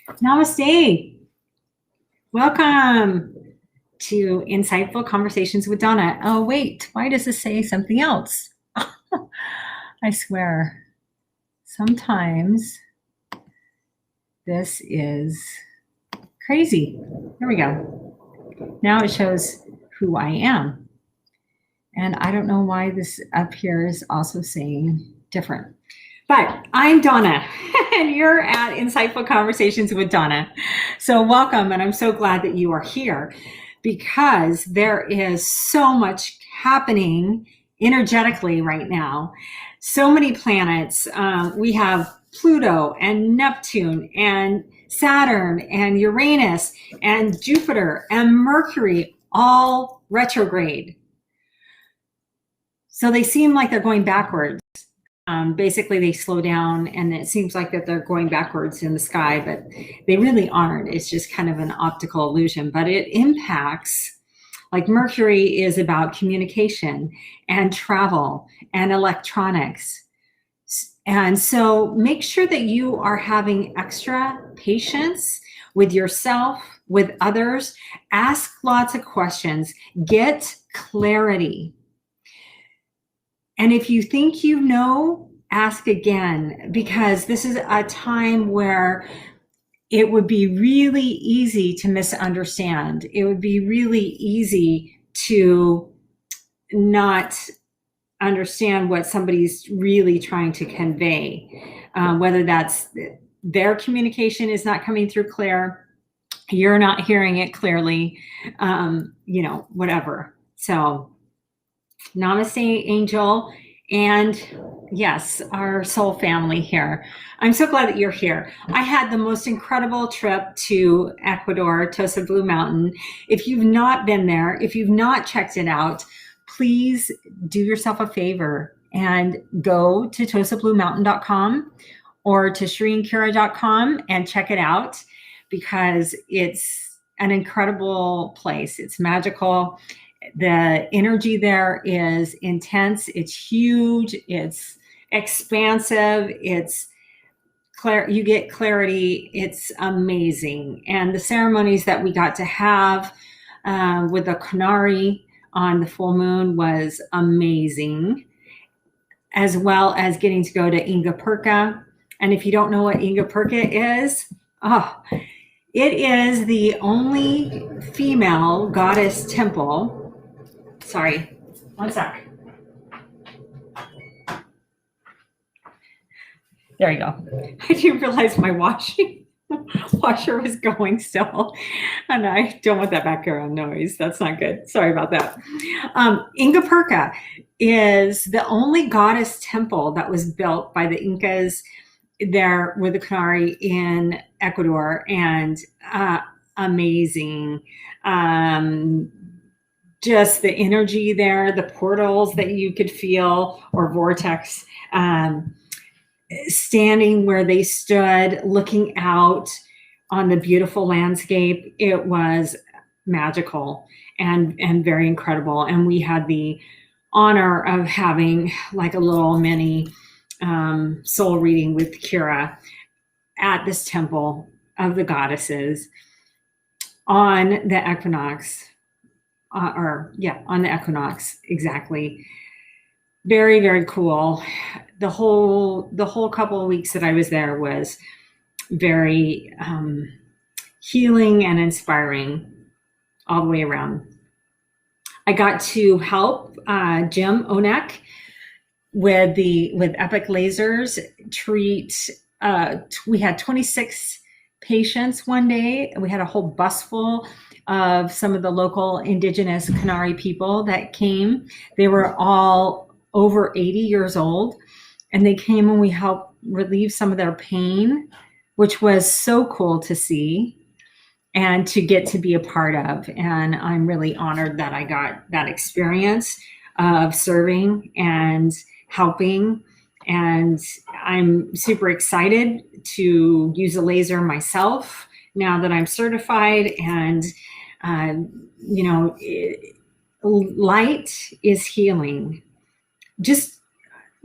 Namaste. Welcome to Insightful Conversations with Dawna. Oh, wait, why does this say something else? I swear, sometimes this is crazy. Here we go. Now it shows who I am. And I don't know why this up here is also saying different. But I'm Dawna, and you're at Insightful Conversations with Dawna. So welcome, and I'm so glad that you are here because there is so much happening energetically right now. So many planets. We have Pluto and Neptune and Saturn and Uranus and Jupiter and Mercury all retrograde. So they seem like they're going backwards. Basically, they slow down and it seems like that they're going backwards in the sky, but they really aren't. It's just kind of an optical illusion, but it impacts, like Mercury is about communication and travel and electronics. And so make sure that you are having extra patience with yourself, with others. Ask lots of questions. Get clarity. And if you think you know, ask again, because this is a time where it would be really easy to misunderstand. It would be really easy to not understand what somebody's really trying to convey, whether that's their communication is not coming through clear, you're not hearing it clearly, whatever. So Namaste, Angel, and yes, our soul family here. I'm so glad that you're here. I had the most incredible trip to Ecuador, Tosa Blue Mountain. If you've not been there, if you've not checked it out, please do yourself a favor and go to tosabluemountain.com or to shriankira.com and check it out, because it's an incredible place. It's magical. The energy there is intense. It's huge. It's expansive. It's clear. You get clarity. It's amazing. And the ceremonies that we got to have with the Canary on the full moon was amazing, as well as getting to go to Ingapurka. And if you don't know what Ingapurka is, it is the only female goddess temple. Sorry, one sec. There you go. I didn't realize my washer was going still, and I don't want that background noise. That's not good. Sorry about that. Ingapurka is the only goddess temple that was built by the Incas there with the Canary in Ecuador, and amazing. Just the energy there, the portals that you could feel, or vortex, standing where they stood, looking out on the beautiful landscape. It was magical and very incredible. And we had the honor of having like a little mini soul reading with Kira at this temple of the goddesses on the equinox. On the equinox, exactly. Very, very cool. The whole couple of weeks that I was there was very healing and inspiring all the way around. I got to help Jim Onek with Epic Lasers treat. We had 26 patients one day. We had a whole bus full of some of the local indigenous Canary people that came. They were all over 80 years old, and they came and we helped relieve some of their pain, which was so cool to see and to get to be a part of. And I'm really honored that I got that experience of serving and helping. And I'm super excited to use a laser myself now that I'm certified. And light is healing. Just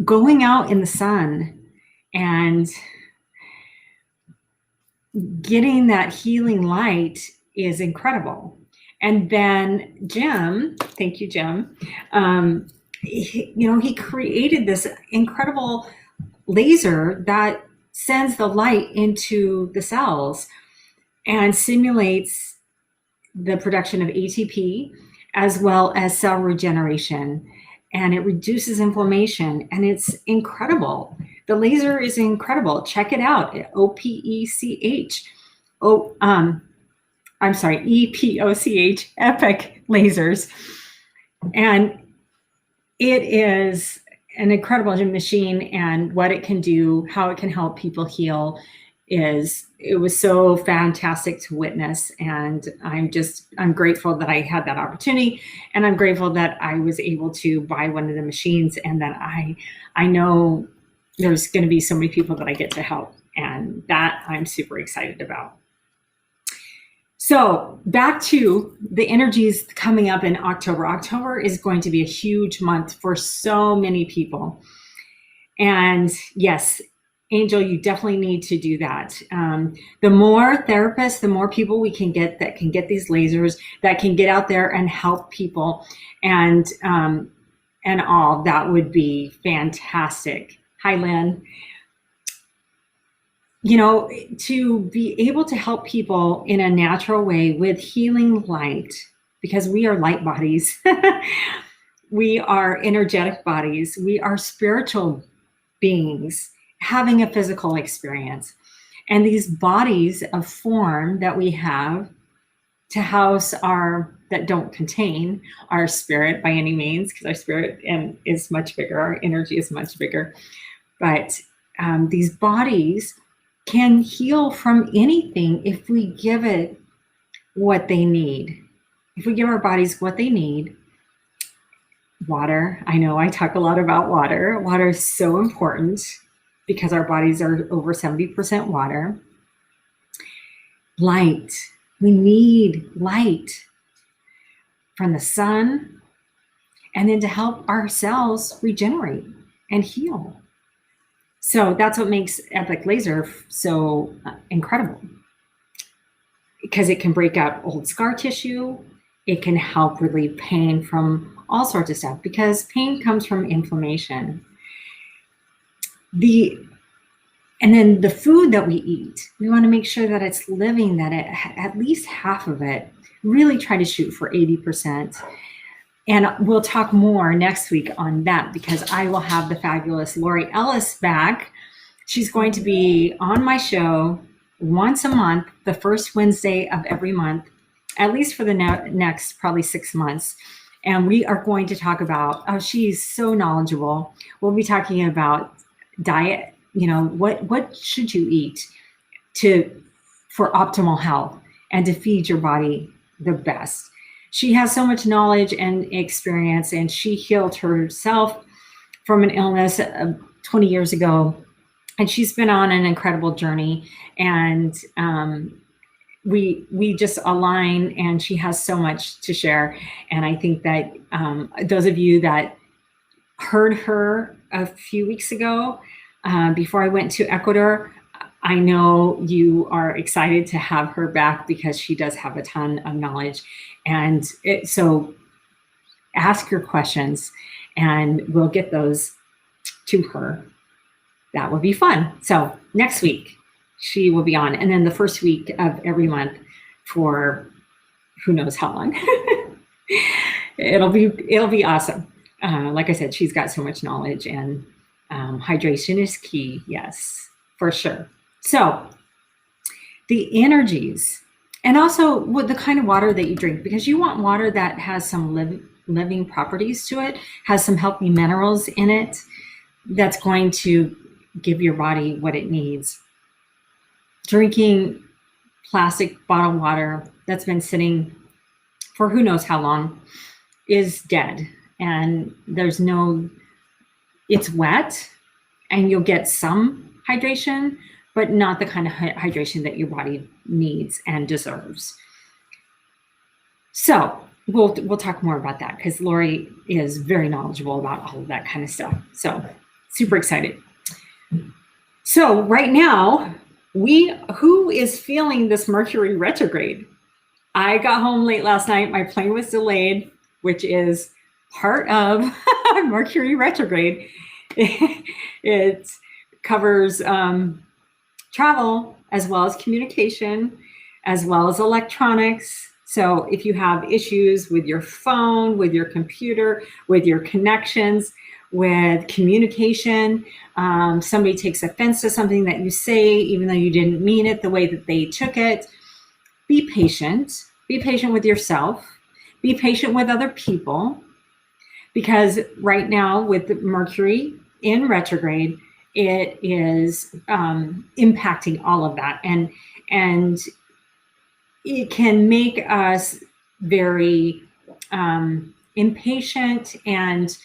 going out in the sun and getting that healing light is incredible. And then Jim, thank you, Jim, he created this incredible laser that sends the light into the cells and simulates the production of ATP as well as cell regeneration. And it reduces inflammation, and it's incredible. The laser is incredible. Check it out. OPECH. EPOCH, Epic Lasers. And it is an incredible machine, and what it can do, how it can help people heal, it was so fantastic to witness. And I'm grateful that I had that opportunity, and I'm grateful that I was able to buy one of the machines, and that I know there's going to be so many people that I get to help, and that I'm super excited about. So back to the energies coming up in October. October is going to be a huge month for so many people. And yes, Angel, you definitely need to do that. The more therapists, the more people we can get that can get these lasers, that can get out there and help people, and all, that would be fantastic. Hi, Lynn. To be able to help people in a natural way with healing light, because we are light bodies. We are energetic bodies. We are spiritual beings having a physical experience. And these bodies of form that we have to house that don't contain our spirit by any means, because our spirit is much bigger, our energy is much bigger. But these bodies can heal from anything if we give it what they need. If we give our bodies what they need. Water, I know I talk a lot about water. Water is so important because our bodies are over 70% water. Light, we need light from the sun, and then to help our cells regenerate and heal. So that's what makes Epic Laser so incredible, because it can break out old scar tissue. It can help relieve pain from all sorts of stuff, because pain comes from inflammation. And then the food that we eat, we want to make sure that it's living, that at least half of it, really try to shoot for 80%. And we'll talk more next week on that, because I will have the fabulous Lori Ellis back. She's going to be on my show once a month, the first Wednesday of every month, at least for the next probably 6 months. And we are going to talk about, she's so knowledgeable. We'll be talking about diet, what should you eat for optimal health and to feed your body the best. She has so much knowledge and experience, and she healed herself from an illness 20 years ago. And she's been on an incredible journey, and we just align, and she has so much to share. And I think that those of you that heard her a few weeks ago, before I went to Ecuador, I know you are excited to have her back, because she does have a ton of knowledge. And so ask your questions, and we'll get those to her. That will be fun. So next week she will be on, and then the first week of every month for who knows how long. It'll be awesome. Like I said, she's got so much knowledge, and hydration is key. Yes, for sure. So the energies, and also with the kind of water that you drink, because you want water that has some living properties to it, has some healthy minerals in it, that's going to give your body what it needs. Drinking plastic bottled water that's been sitting for who knows how long is dead. And it's wet, and you'll get some hydration, but not the kind of hydration that your body needs and deserves. So we'll talk more about that, because Lori is very knowledgeable about all of that kind of stuff. So super excited. So right now, Who is feeling this Mercury retrograde? I got home late last night. My plane was delayed, which is part of Mercury retrograde. It covers travel as well as communication, as well as electronics. So if you have issues with your phone, with your computer, with your connections, with communication, somebody takes offense to something that you say, even though you didn't mean it the way that they took it, be patient. Be patient with yourself. Be patient with other people. Because right now with Mercury in retrograde, it is impacting all of that. And it can make us very impatient and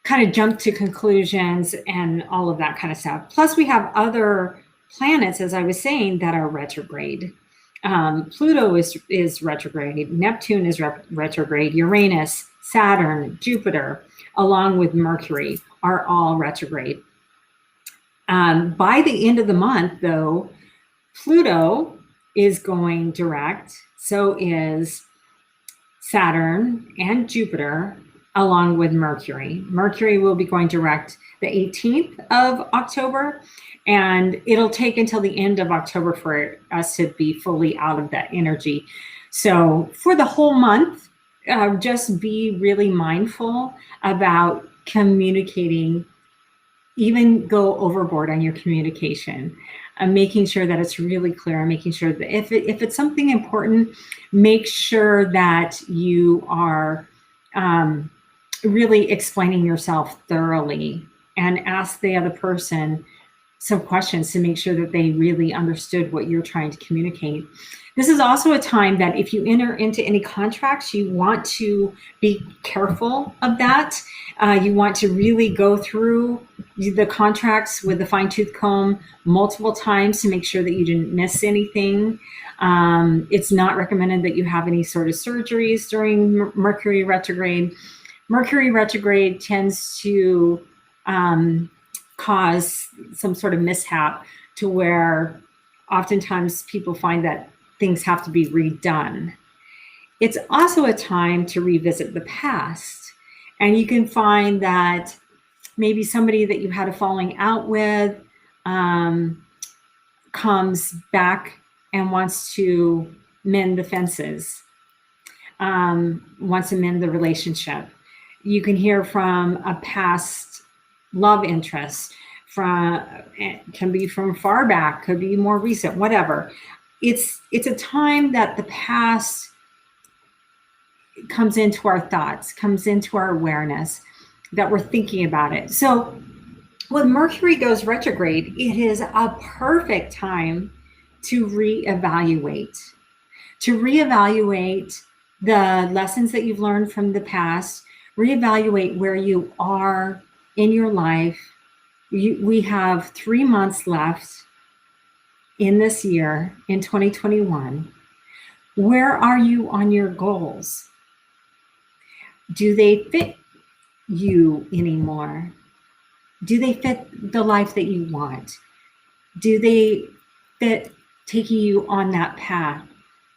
kind of jump to conclusions and all of that kind of stuff. Plus, we have other planets, as I was saying, that are retrograde. Pluto is retrograde. Neptune is retrograde. Uranus, Saturn, Jupiter, along with Mercury, are all retrograde. By the end of the month, though, Pluto is going direct. So is Saturn and Jupiter, along with Mercury. Mercury will be going direct the 18th of October, and it'll take until the end of October for us to be fully out of that energy. So for the whole month, just be really mindful about communicating. Even go overboard on your communication. Making sure that it's really clear, making sure that if it's something important, make sure that you are really explaining yourself thoroughly, and ask the other person some questions to make sure that they really understood what you're trying to communicate. This is also a time that if you enter into any contracts, you want to be careful of that. You want to really go through the contracts with the fine-tooth comb multiple times to make sure that you didn't miss anything. It's not recommended that you have any sort of surgeries during Mercury retrograde. Mercury retrograde tends to cause some sort of mishap to where oftentimes people find that things have to be redone. It's also a time to revisit the past. And you can find that maybe somebody that you had a falling out with comes back and wants to mend the fences, wants to mend the relationship. You can hear from a past love interest, can be from far back, could be more recent, whatever. It's a time that the past comes into our thoughts, comes into our awareness, that we're thinking about it. So when Mercury goes retrograde, it is a perfect time to reevaluate the lessons that you've learned from the past, reevaluate where you are in your life. We have 3 months left in this year, in 2021. Where are you on your goals? Do they fit you anymore? Do they fit the life that you want? Do they fit taking you on that path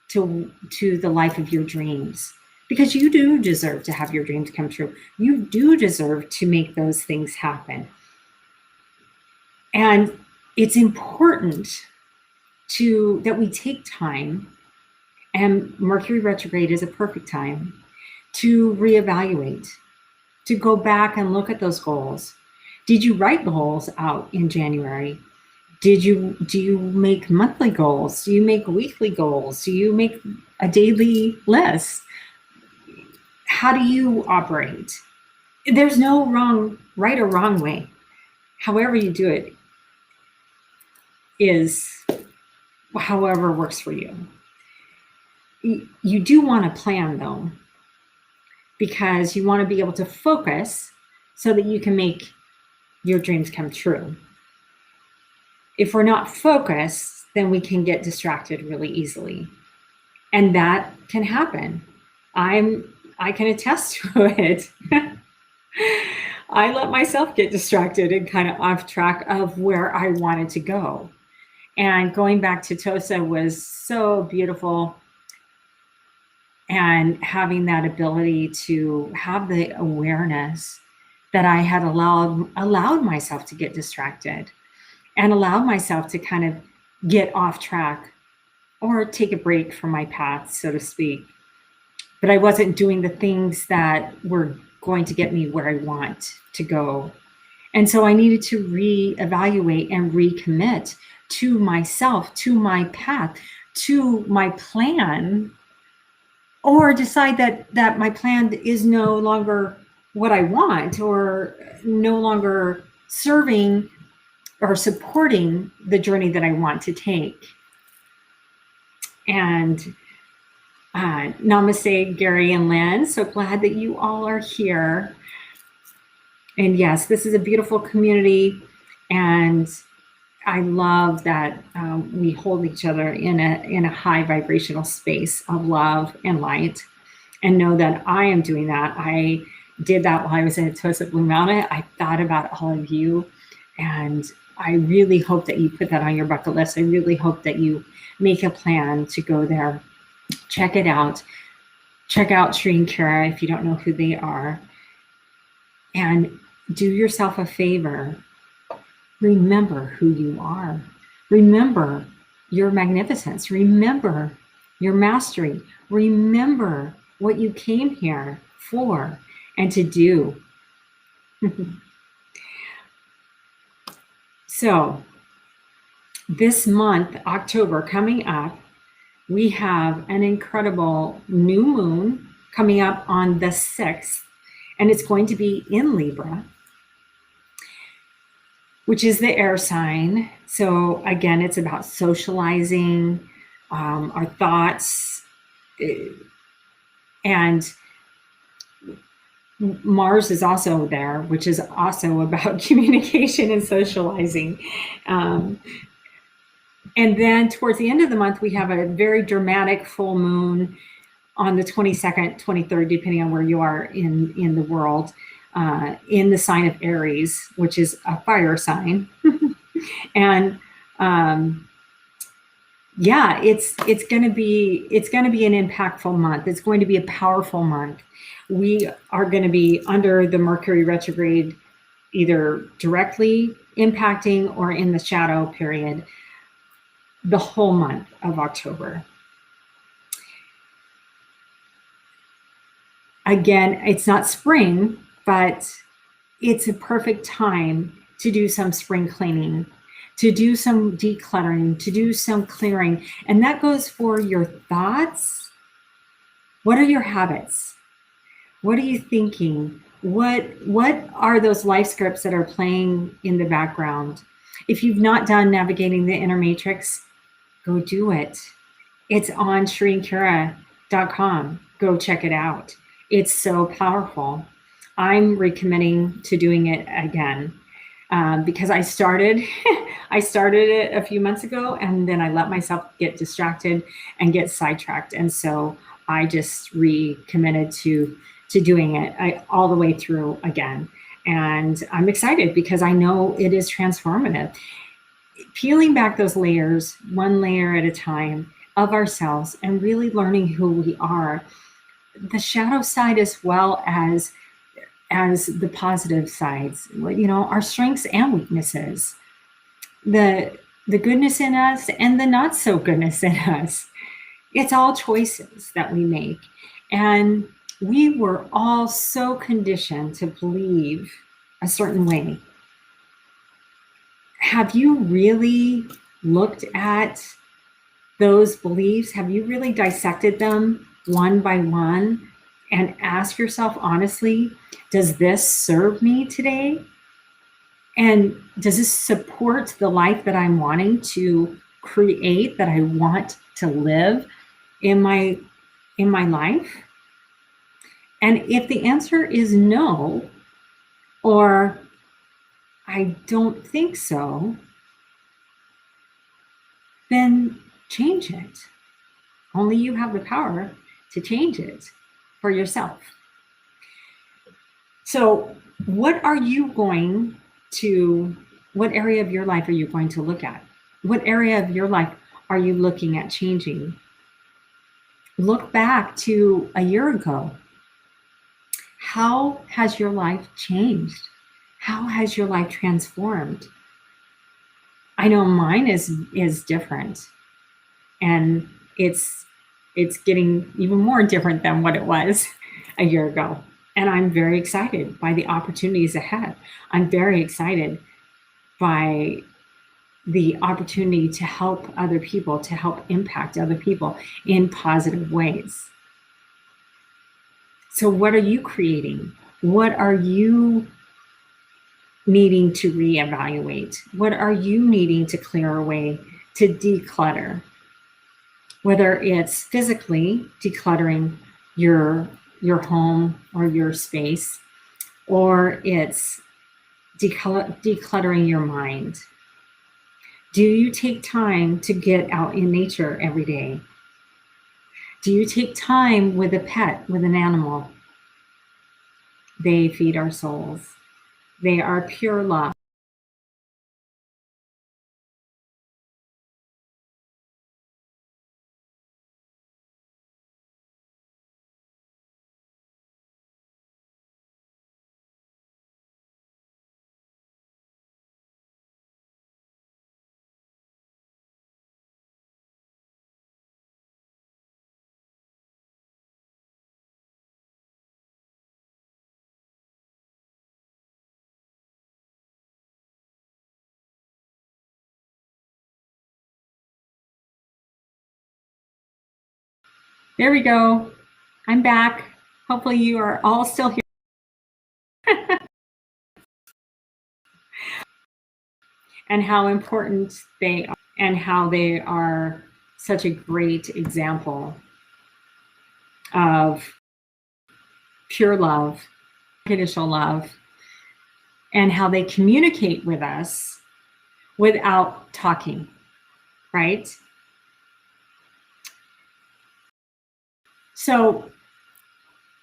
to the life of your dreams? Because you do deserve to have your dreams come true. You do deserve to make those things happen. And it's important that we take time, and Mercury retrograde is a perfect time to reevaluate, to go back and look at those goals. Did you write goals out in January? Do you make monthly goals? Do you make weekly goals? Do you make a daily list? How do you operate? There's no right or wrong way. However you do it is however works for you. You do want to plan, though, because you want to be able to focus so that you can make your dreams come true. If we're not focused, then we can get distracted really easily. And that can happen. I can attest to it. I let myself get distracted and kind of off track of where I wanted to go. And going back to Tosa was so beautiful, and having that ability to have the awareness that I had allowed myself to get distracted and allowed myself to kind of get off track or take a break from my path, so to speak. But I wasn't doing the things that were going to get me where I want to go. And so I needed to reevaluate and recommit to myself, to my path, to my plan, or decide that my plan is no longer what I want, or no longer serving or supporting the journey that I want to take. And namaste, Gary and Lynn. So glad that you all are here. And yes, this is a beautiful community, and I love that we hold each other in a high vibrational space of love and light, and know that I am doing that. I did that while I was in Tosa Blue Mountain. I thought about all of you, and I really hope that you put that on your bucket list. I really hope that you make a plan to go there. Check it out. Check out Sri and Kara if you don't know who they are. And do yourself a favor. Remember who you are. Remember your magnificence. Remember your mastery. Remember what you came here for and to do. So this month, October, coming up, we have an incredible new moon coming up on the 6th, and it's going to be in Libra, which is the air sign. So again, it's about socializing our thoughts, and Mars is also there, which is also about communication and socializing. And then towards the end of the month, we have a very dramatic full moon on the 22nd, 23rd, depending on where you are in the world, in the sign of Aries, which is a fire sign. And yeah, it's going to be an impactful month. It's going to be a powerful month. We are going to be under the Mercury Retrograde, either directly impacting or in the shadow period, the whole month of October. Again, it's not spring, but it's a perfect time to do some spring cleaning, to do some decluttering, to do some clearing. And that goes for your thoughts. What are your habits? What are you thinking? What are those life scripts that are playing in the background? If you've not done Navigating the Inner Matrix, go do it. It's on ShriandKara.com. Go check it out. It's so powerful. I'm recommitting to doing it again because I started it a few months ago, and then I let myself get distracted and get sidetracked. And so I just recommitted to doing it all the way through again. And I'm excited because I know it is transformative. Peeling back those layers, one layer at a time, of ourselves, and really learning who we are, the shadow side as well as the positive sides, our strengths and weaknesses, the goodness in us and the not so goodness in us. It's all choices that we make. And we were all so conditioned to believe a certain way. Have you really looked at those beliefs? Have you really dissected them one by one and asked yourself honestly, does this serve me today? And does this support the life that I'm wanting to create, that I want to live in my life? And if the answer is no, or I don't think so, then change it. Only you have the power to change it for yourself. So what area of your life are you going to look at? What area of your life are you looking at changing? Look back to a year ago. How has your life changed? How has your life transformed? I know mine is different, and it's getting even more different than what it was a year ago. And I'm very excited by the opportunities ahead. I'm very excited by the opportunity to help other people, to help impact other people in positive ways. So what are you creating? What are you needing to reevaluate? What are you needing to clear away, to declutter? Whether it's physically decluttering your home or your space, or it's decluttering your mind. Do you take time to get out in nature every day? Do you take time with a pet, with an animal? They feed our souls. They are pure love. There we go. I'm back. Hopefully you are all still here. And how important they are, and how they are such a great example of pure love, unconditional love, and how they communicate with us without talking, right? So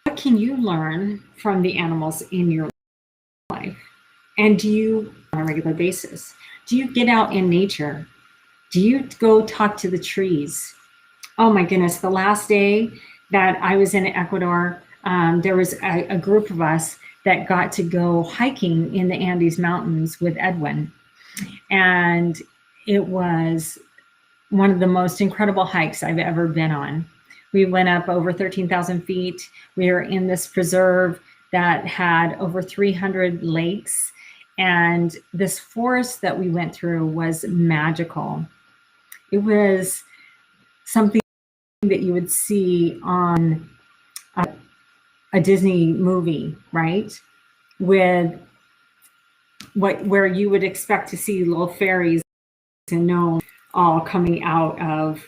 what can you learn from the animals in your life? And do you, on a regular basis, do you get out in nature? Do you go talk to the trees? Oh my goodness, the last day that I was in Ecuador, there was a group of us that got to go hiking in the Andes Mountains with Edwin. And it was one of the most incredible hikes I've ever been on. We went up over 13,000 feet. We were in this preserve that had over 300 lakes. And this forest that we went through was magical. It was something that you would see on a Disney movie, right? With where you would expect to see little fairies and gnomes all coming out of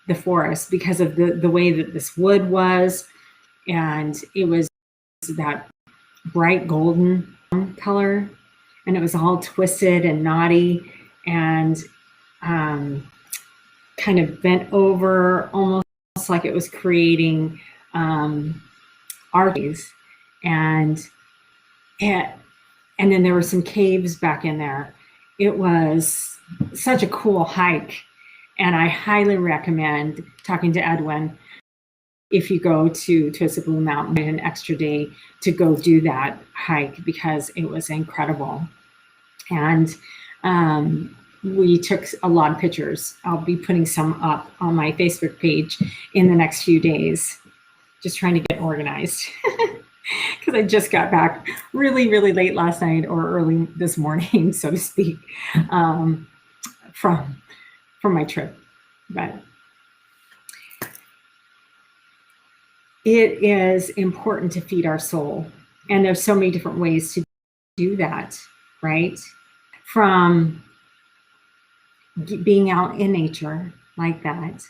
the forest because of the way that this wood was. And it was that bright golden color, and it was all twisted and knotty and kind of bent over, almost like it was creating arches. And then there were some caves back in there. It was such a cool hike. And I highly recommend talking to Edwin if you go to Twisted Blue Mountain an extra day to go do that hike, because it was incredible. And we took a lot of pictures. I'll be putting some up on my Facebook page in the next few days, just trying to get organized. Because I just got back really, really late last night, or early this morning, so to speak, from my trip. But it is important to feed our soul. And there's so many different ways to do that, right? From being out in nature like that,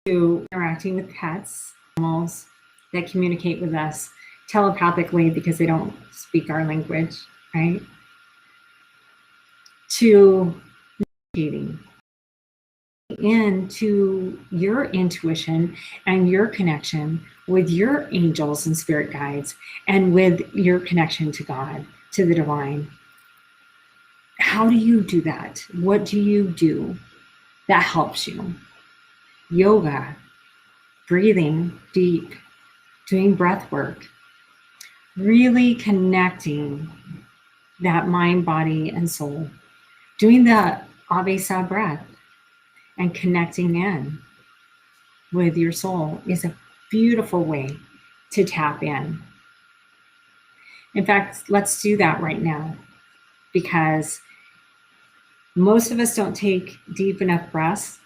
to interacting with pets, animals that communicate with us telepathically because they don't speak our language, right? To navigating into your intuition and your connection with your angels and spirit guides, and with your connection to God, to the divine. How do you do that? What do you do that helps you? Yoga, breathing deep, doing breath work, really connecting that mind, body, and soul, doing the Avesa breath and connecting in with your soul is a beautiful way to tap in. In fact, let's do that right now, because most of us don't take deep enough breaths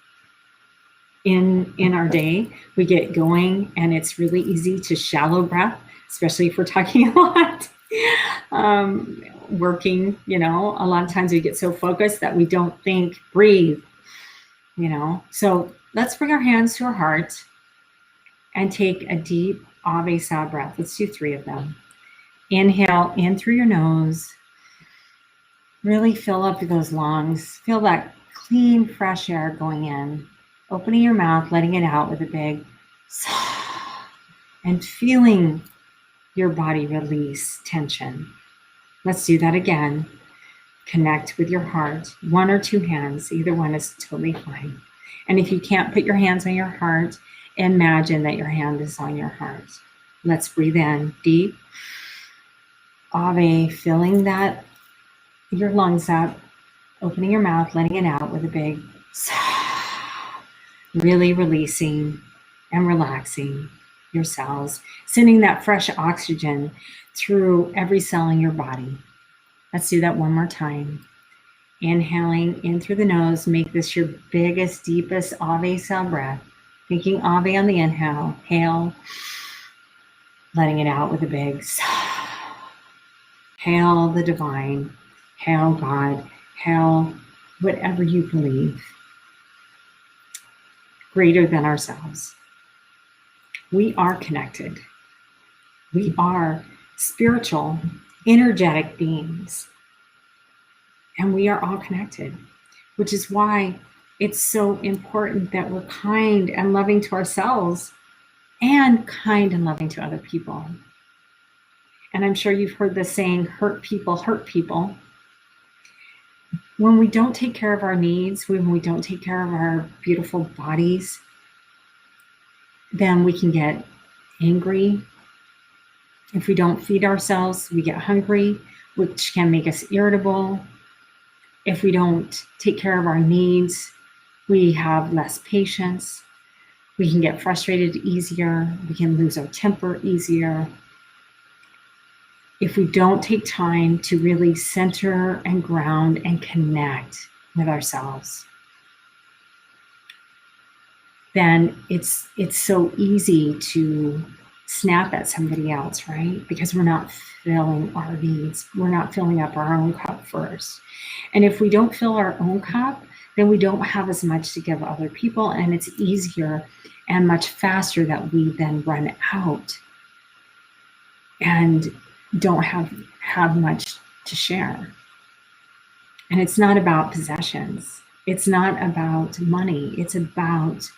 in our day. We get going and it's really easy to shallow breath, especially if we're talking a lot. Working, a lot of times we get so focused that we don't think, breathe, So let's bring our hands to our heart and take a deep Avesa breath. Let's do 3 of them. Inhale in through your nose. Really fill up those lungs. Feel that clean, fresh air going in. Opening your mouth, letting it out with a big sigh, and feeling your body release tension. Let's do that again. Connect with your heart. 1 or 2 hands, either one is totally fine. And if you can't put your hands on your heart, imagine that your hand is on your heart. Let's breathe in deep. Ave, filling that, your lungs up, opening your mouth, letting it out with a big sigh. Really releasing and relaxing your cells, sending that fresh oxygen through every cell in your body. Let's do that one more time. Inhaling in through the nose, make this your biggest, deepest Avesa breath. Thinking Ave on the inhale, hail, letting it out with a big sigh. Hail the divine, hail God, hail whatever you believe, greater than ourselves. We are connected. We are spiritual, energetic beings. And we are all connected, which is why it's so important that we're kind and loving to ourselves and kind and loving to other people. And I'm sure you've heard the saying, hurt people hurt people. When we don't take care of our needs, when we don't take care of our beautiful bodies, then we can get angry. If we don't feed ourselves, we get hungry, which can make us irritable. If we don't take care of our needs, we have less patience. We can get frustrated easier. We can lose our temper easier. If we don't take time to really center and ground and connect with ourselves, then it's so easy to snap at somebody else, right? Because we're not filling our needs. We're not filling up our own cup first. And if we don't fill our own cup, then we don't have as much to give other people, and it's easier and much faster that we then run out and don't have much to share. And it's not about possessions. It's not about money. It's about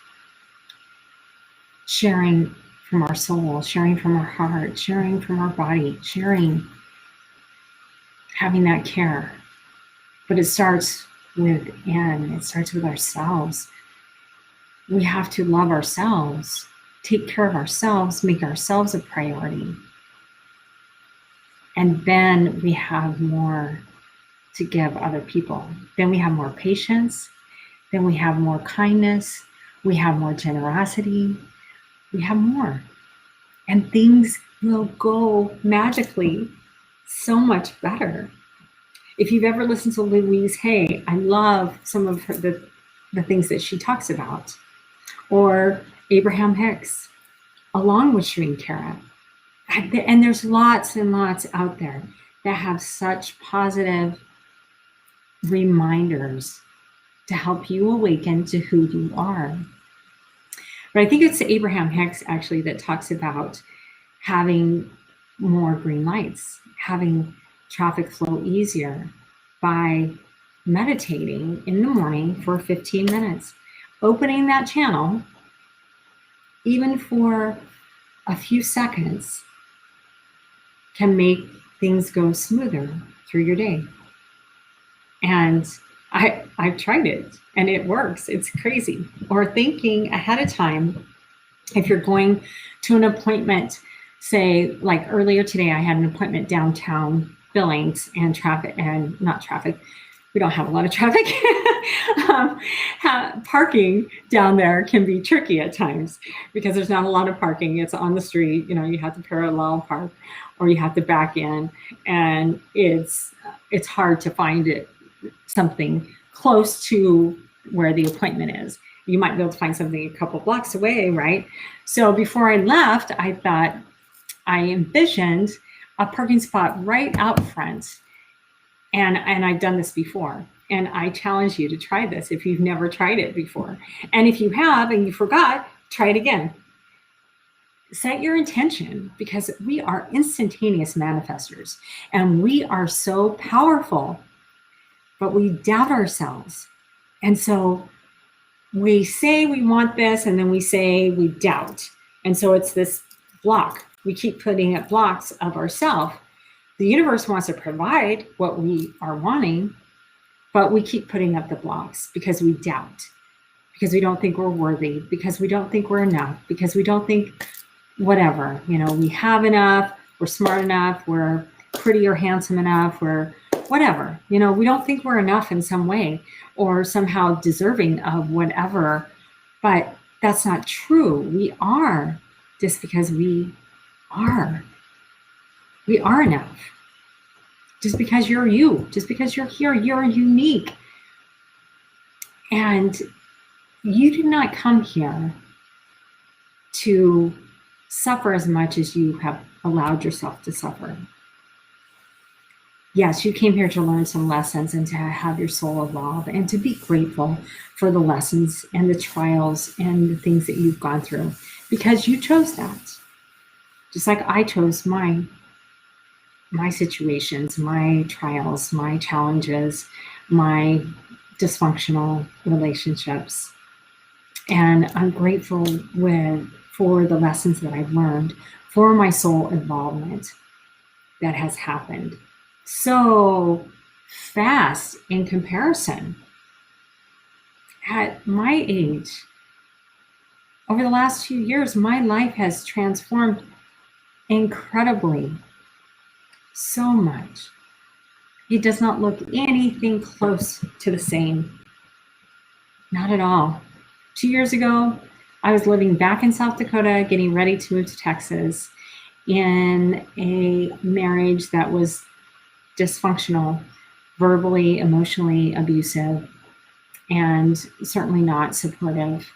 sharing from our soul, sharing from our heart, sharing from our body, sharing, having that care. But it starts within. It starts with ourselves. We have to love ourselves, take care of ourselves, make ourselves a priority. And then we have more to give other people. Then we have more patience. Then we have more kindness. We have more generosity. We have more. And things will go magically so much better. If you've ever listened to Louise Hay, I love some of the things that she talks about. Or Abraham Hicks, along with Shereen Kara. And there's lots and lots out there that have such positive reminders to help you awaken to who you are. But I think it's Abraham Hicks actually that talks about having more green lights, having traffic flow easier by meditating in the morning for 15 minutes. Opening that channel, even for a few seconds, can make things go smoother through your day. And I've tried it and it works. It's crazy. Or thinking ahead of time, if you're going to an appointment, say like earlier today, I had an appointment downtown Billings, and traffic, and not traffic, we don't have a lot of traffic. Parking down there can be tricky at times because there's not a lot of parking. It's on the street, you have to parallel park or you have to back in, and it's hard to find something close to where the appointment is. You might be able to find something a couple blocks away, right? So before I left, I envisioned a parking spot right out front. And I've done this before. And I challenge you to try this if you've never tried it before. And if you have and you forgot, try it again. Set your intention, because we are instantaneous manifestors and we are so powerful, but we doubt ourselves. And so we say we want this, and then we say we doubt. And so it's this block. We keep putting up blocks of ourselves. The universe wants to provide what we are wanting, but we keep putting up the blocks because we doubt, because we don't think we're worthy, because we don't think we're enough, because we don't think whatever, we have enough, we're smart enough, we're pretty or handsome enough, we're whatever, we don't think we're enough in some way or somehow deserving of whatever. But that's not true. We are, just because we are enough. Just because you're you, just because you're here, you're unique. And you did not come here to suffer as much as you have allowed yourself to suffer. Yes, you came here to learn some lessons and to have your soul evolve and to be grateful for the lessons and the trials and the things that you've gone through, because you chose that. Just like I chose my situations, my trials, my challenges, my dysfunctional relationships. And I'm grateful for the lessons that I've learned, for my soul involvement that has happened so fast in comparison. At my age, over the last few years, my life has transformed incredibly, so much. It does not look anything close to the same. Not at all. 2 years ago, I was living back in South Dakota, getting ready to move to Texas, in a marriage that was dysfunctional, verbally, emotionally abusive, and certainly not supportive.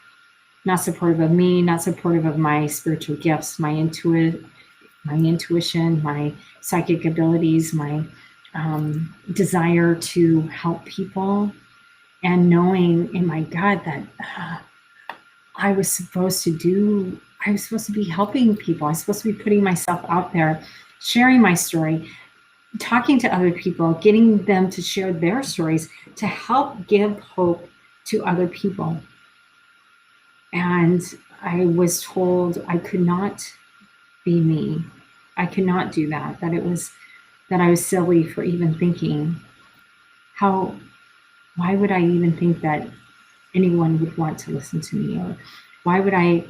Not supportive of me, not supportive of my spiritual gifts, my intuition, my psychic abilities, my desire to help people, and knowing in my gut that I was supposed to be helping people. I was supposed to be putting myself out there, sharing my story, talking to other people, getting them to share their stories to help give hope to other people. And I was told I could not be me. I could not do that, that I was silly for even thinking. Why would I even think that anyone would want to listen to me? Or why would I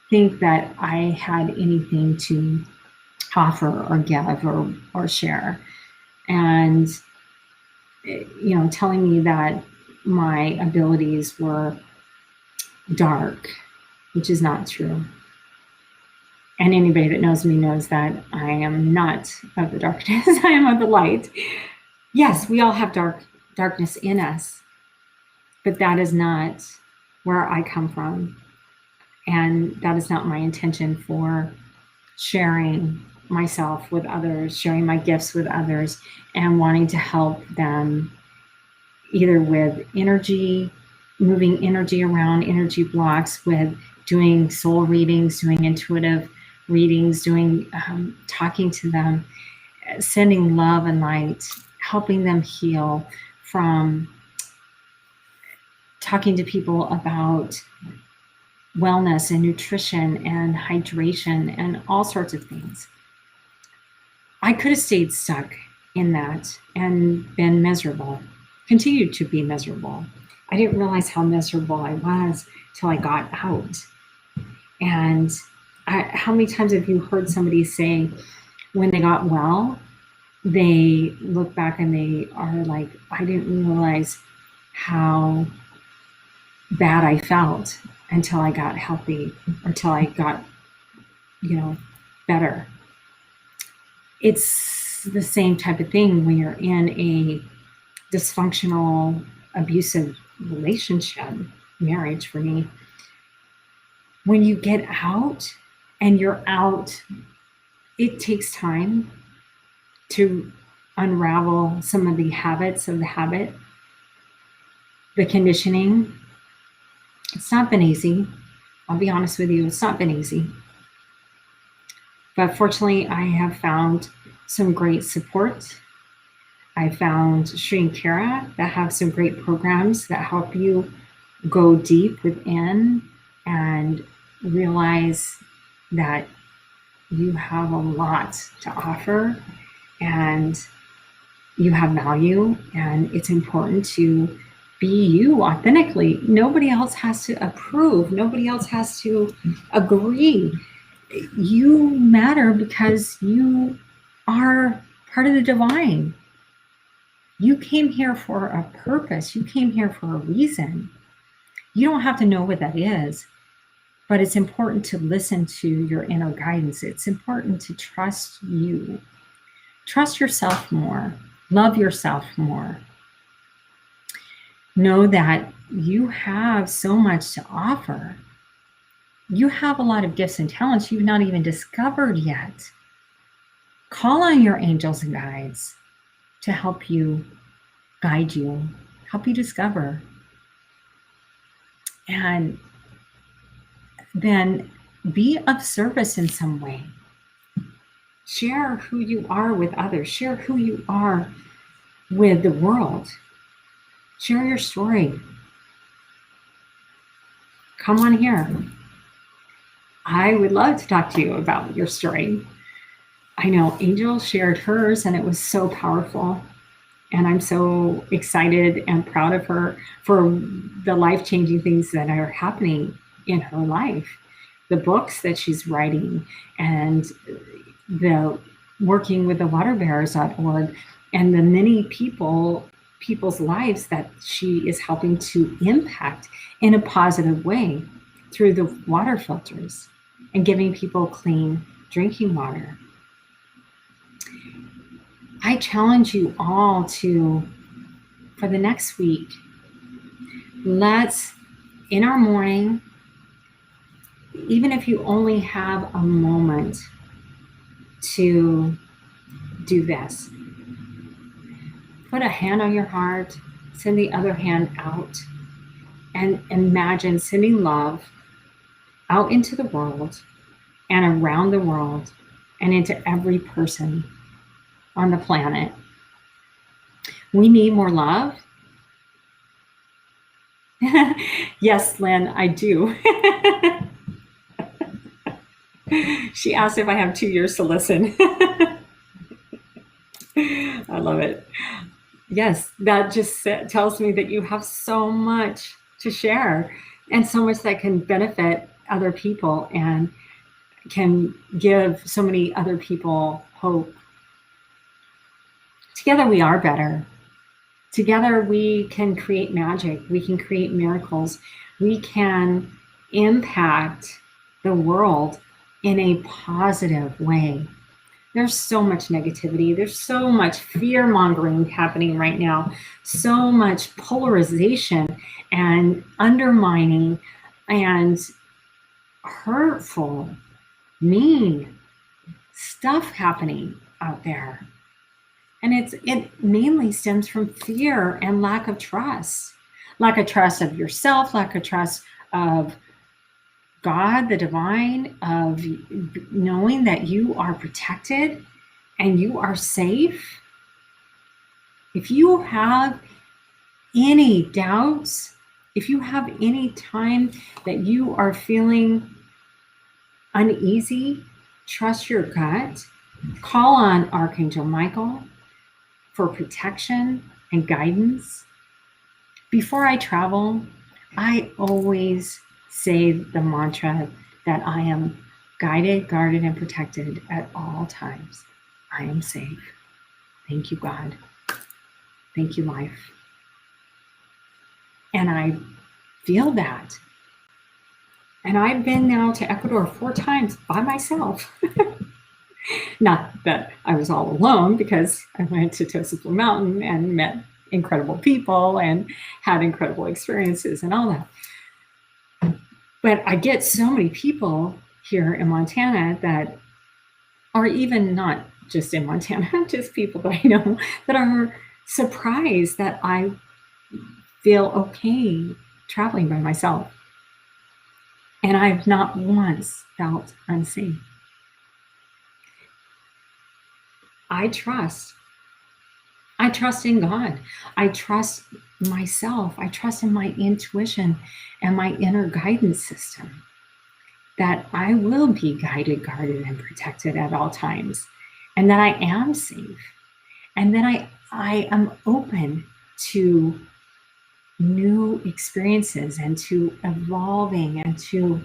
think that I had anything to offer or give or share? And, telling me that my abilities were dark, which is not true. And anybody that knows me knows that I am not of the darkness. I am of the light. Yes, we all have darkness in us, but that is not where I come from. And that is not my intention for sharing myself with others, sharing my gifts with others, and wanting to help them either with energy, moving energy around, energy blocks, with doing soul readings, doing intuitive readings, doing talking to them, sending love and light, helping them heal from talking to people about wellness and nutrition and hydration and all sorts of things. I could have stayed stuck in that and been miserable. continued to be miserable. I didn't realize how miserable I was till I got out. And how many times have you heard somebody say when they got well, they look back and they are like, I didn't realize how bad I felt until I got healthy, or till I got, better. It's the same type of thing when you're in a dysfunctional, abusive relationship, marriage for me. When you get out and you're out, it takes time to unravel some of the habits of the habit, the conditioning. It's not been easy. I'll be honest with you, it's not been easy. But fortunately, I have found some great support. I found Sri and Kara that have some great programs that help you go deep within and realize that you have a lot to offer and you have value, and it's important to be you authentically. Nobody else has to approve. Nobody else has to agree. You matter because you are part of the divine. You came here for a purpose. You came here for a reason. You don't have to know what that is, but it's important to listen to your inner guidance. It's important to trust you. Trust yourself more. Love yourself more. Know that you have so much to offer. You have a lot of gifts and talents you've not even discovered yet. Call on your angels and guides to help you, guide you, help you discover. And then be of service in some way. Share who you are with others. Share who you are with the world. Share your story. Come on here. I would love to talk to you about your story. I know Angel shared hers and it was so powerful. And I'm so excited and proud of her for the life-changing things that are happening in her life. The books that she's writing and the working with the waterbearers.org and the many people's lives that she is helping to impact in a positive way through the water filters and giving people clean drinking water. I challenge you all to, for the next week, let's, in our morning, even if you only have a moment to do this, put a hand on your heart, send the other hand out, and imagine sending love out into the world and around the world and into every person on the planet. We need more love. Yes, Lynn, I do. She asked if I have 2 years to listen. I love it. Yes, that just tells me that you have so much to share and so much that can benefit other people and can give so many other people hope. Together we are better. Together we can create magic. We can create miracles. We can impact the world in a positive way. There's so much negativity. There's so much fear-mongering happening right now. So much polarization and undermining and hurtful, mean stuff happening out there. And it mainly stems from fear and lack of trust. Lack of trust of yourself, lack of trust of God, the divine, of knowing that you are protected and you are safe. If you have any doubts, if you have any time that you are feeling uneasy, trust your gut. Call on Archangel Michael for protection and guidance. Before I travel, I always say the mantra that I am guided, guarded, and protected at all times. I am safe. Thank you, God. Thank you, life. And I feel that. And I've been now to Ecuador 4 times by myself. Not that I was all alone, because I went to Tosapla Mountain and met incredible people and had incredible experiences and all that. But I get so many people here in Montana that are even not just in Montana, just people that I know that are surprised that I feel okay traveling by myself. And I've not once felt unsafe. I trust in God. I trust myself. I trust in my intuition and my inner guidance system that I will be guided, guarded, and protected at all times, and that I am safe, and that I am open to new experiences and to evolving and to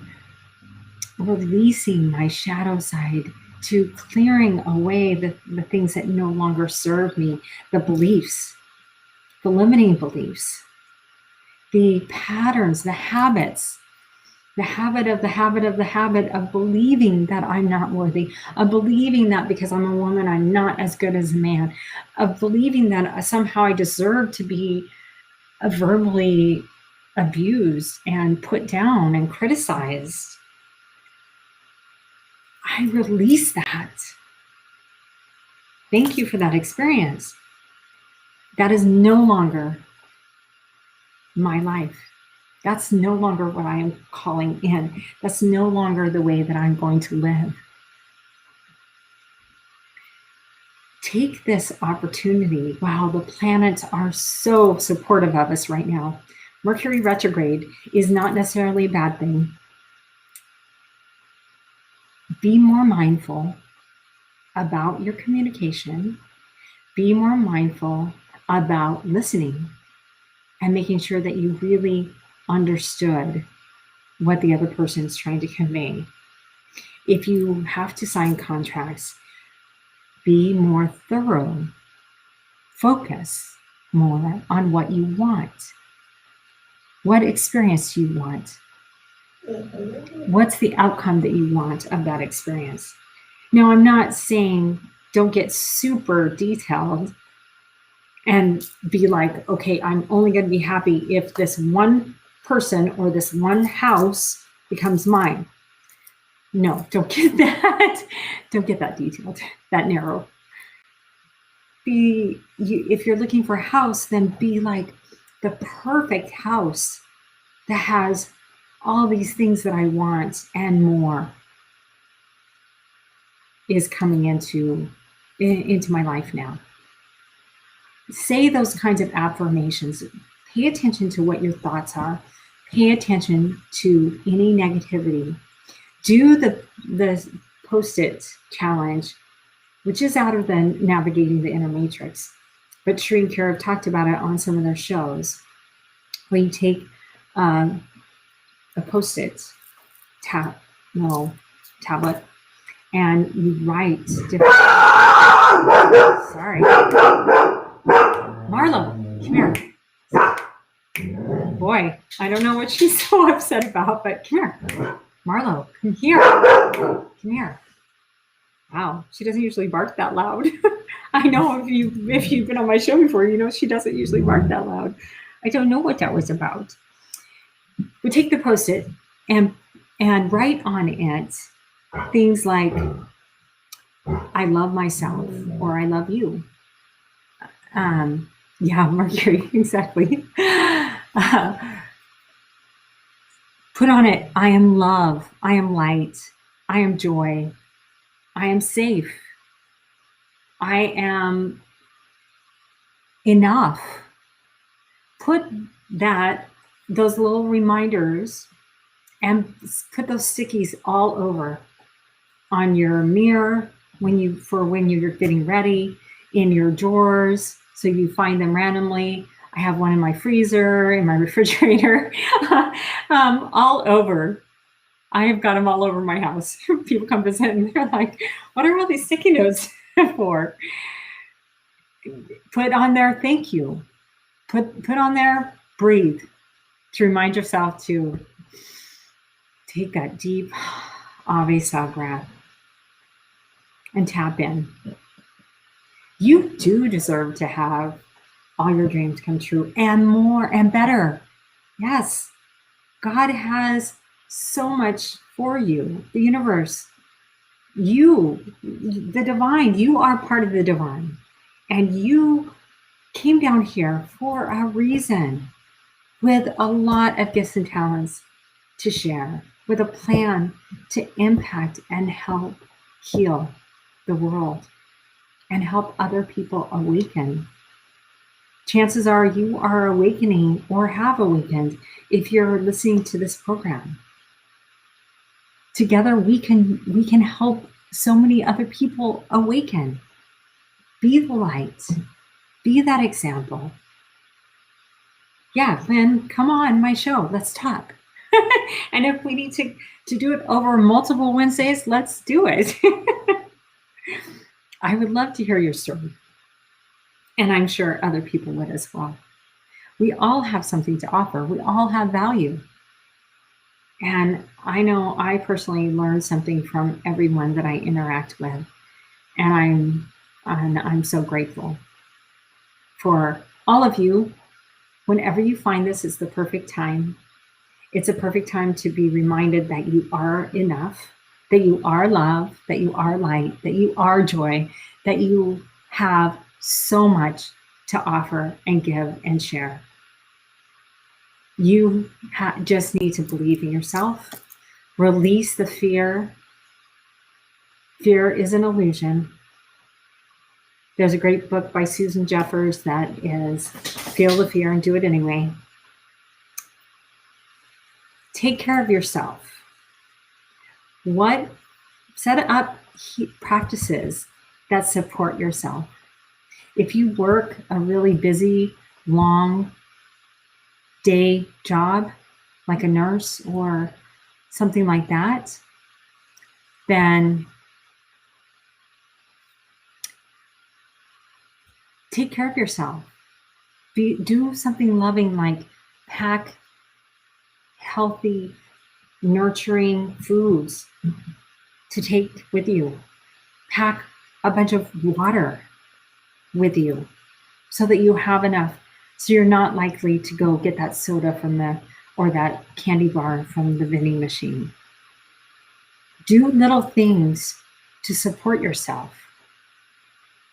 releasing my shadow side, to clearing away the things that no longer serve me, the beliefs, the limiting beliefs, the patterns, the habits, the habit of believing that I'm not worthy, of believing that because I'm a woman, I'm not as good as a man, of believing that somehow I deserve to be verbally abused and put down and criticized. I release that. Thank you for that experience. That is no longer my life. That's no longer what I am calling in. That's no longer the way that I'm going to live. Take this opportunity. Wow, the planets are so supportive of us right now. Mercury retrograde is not necessarily a bad thing. Be more mindful about your communication. Be more mindful about listening and making sure that you really understood what the other person is trying to convey. If you have to sign contracts, be more thorough. Focus more on what you want. What experience do you want? What's the outcome that you want of that experience? Now, I'm not saying don't get super detailed and be like, okay, I'm only going to be happy if this one person or this one house becomes mine. No, don't get that. Don't get that detailed, that narrow. If you're looking for a house, then be like the perfect house that has all these things that I want and more is coming into my life now. Say those kinds of affirmations. Pay attention to what your thoughts are. Pay attention to any negativity. Do the Post-it challenge, which is out of the Navigating the Inner Matrix. But Sri and Kara have talked about it on some of their shows, where you take a Post-it tablet, and you write different. Sorry, Marlo, come here. Boy, I don't know what she's so upset about, but come here. Marlo, come here. Come here. Wow, she doesn't usually bark that loud. I know if you've been on my show before, you know she doesn't usually bark that loud. I don't know what that was about. We take the Post-it and write on it things like, I love myself, or I love you. Yeah, Mercury, exactly. Put on it, I am love, I am light, I am joy, I am safe, I am enough. Put those little reminders, and put those stickies all over on your mirror when you're getting ready, in your drawers, so you find them randomly, I have one in my freezer, in my refrigerator, all over. I have got them all over my house. People come visit and they're like, what are all these sticky notes for? Put on there, thank you. Put on there, breathe, to remind yourself to take that deep Avesa breath and tap in. You do deserve to have all your dreams come true and more and better. Yes, God has so much for you, the universe. You, the divine, you are part of the divine. And you came down here for a reason, with a lot of gifts and talents to share, with a plan to impact and help heal the world and help other people awaken. Chances are you are awakening or have awakened if you're listening to this program. Together we can help so many other people awaken. Be the light. Be that example. Yeah, Lynn, come on my show. Let's talk. And if we need to do it over multiple Wednesdays, let's do it. I would love to hear your story. And I'm sure other people would as well. We all have something to offer. We all have value. And I know I personally learn something from everyone that I interact with. And I'm so grateful for all of you. Whenever you find this, it's the perfect time. It's a perfect time to be reminded that you are enough, that you are love, that you are light, that you are joy, that you have so much to offer and give and share. You just need to believe in yourself. Release the fear. Fear is an illusion. There's a great book by Susan Jeffers that is Feel the Fear and Do It Anyway. Take care of yourself. Set up practices that support yourself. If you work a really busy, long day job, like a nurse or something like that, then take care of yourself. Do something loving, like pack healthy, nurturing foods to take with you. Pack a bunch of water with you so that you have enough, so you're not likely to go get that soda or that candy bar from the vending machine. Do little things to support yourself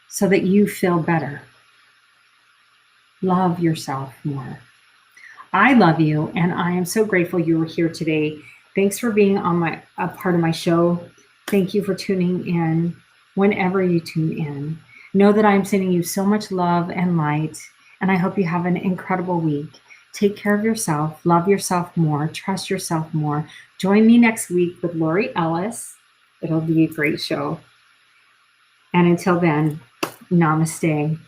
so that you feel better. Love yourself more. I love you, and I am so grateful you were here today. Thanks for being a part of my show. Thank you for tuning in whenever you tune in. Know that I'm sending you so much love and light, and I hope you have an incredible week. Take care of yourself, love yourself more, trust yourself more. Join me next week with Lori Ellis. It'll be a great show. And until then, namaste.